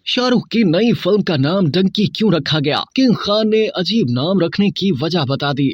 शाहरुख की नई फिल्म का नाम डंकी क्यों रखा गया? किंग खान ने अजीब नाम रखने की वजह बता दी।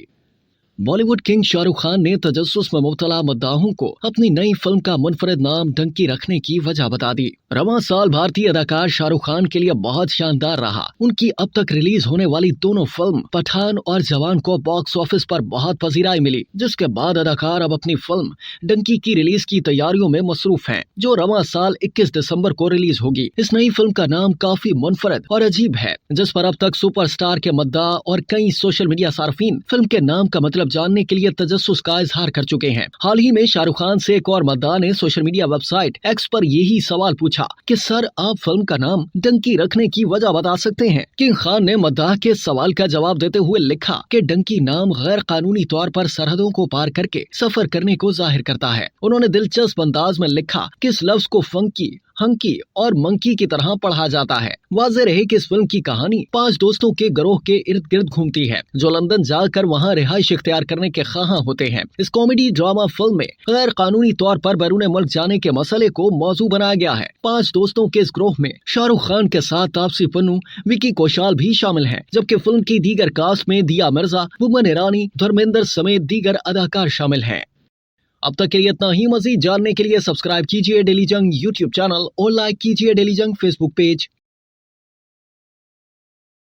बॉलीवुड किंग शाहरुख खान ने तजस्सुस में मुब्तला मद्दाहों को अपनी नई फिल्म का मुनफरिद नाम डंकी रखने की वजह बता दी। रवां साल भारतीय अदाकार शाहरुख खान के लिए बहुत शानदार रहा। उनकी अब तक रिलीज होने वाली दोनों फिल्म पठान और जवान को बॉक्स ऑफिस पर बहुत पजीराई मिली, जिसके बाद अदाकार अब अपनी फिल्म डंकी की रिलीज की तैयारियों में मसरूफ हैं, जो रवां साल 21 दिसंबर को रिलीज होगी। इस नई फिल्म का नाम काफी मुनफरिद और अजीब है, जिस पर अब तक सुपरस्टार के मद्दाह और कई सोशल मीडिया सार्फिन फिल्म के नाम का मतलब जानने के लिए तजस्सुस का इजहार कर चुके हैं। हाल ही में शाहरुख खान से एक और मद्दाह ने सोशल मीडिया वेबसाइट एक्स पर यही सवाल पूछा कि सर, आप फिल्म का नाम डंकी रखने की वजह बता सकते हैं? किंग खान ने मद्दाह के सवाल का जवाब देते हुए लिखा कि डंकी नाम गैर कानूनी तौर पर सरहदों को पार करके सफर करने को जाहिर करता है। उन्होंने दिलचस्प अंदाज में लिखा कि इस लफ्ज को फंकी, हंकी और मंकी की तरह पढ़ा जाता है। वाज़ेह रहे कि इस फिल्म की कहानी 5 दोस्तों के गिरोह के इर्द गिर्द घूमती है, जो लंदन जाकर वहां रिहाइश इख्तियार करने के ख्वाहां होते हैं। इस कॉमेडी ड्रामा फिल्म में गैर कानूनी तौर पर बैरून मुल्क जाने के मसले को मौजू बनाया गया है। 5 दोस्तों के इस गिरोह में शाहरुख खान के साथ तापसी पन्नू, विकी कौशल भी शामिल हैं, जबकि फिल्म की दीगर कास्ट में दिया मिर्जा, बुमन ईरानी, धर्मेंद्र समेत दीगर अदाकार शामिल हैं। अब तक के लिए इतना ही। मजीद जानने के लिए सब्सक्राइब कीजिए डेली जंग यूट्यूब चैनल और लाइक कीजिए डेली जंग फेसबुक पेज।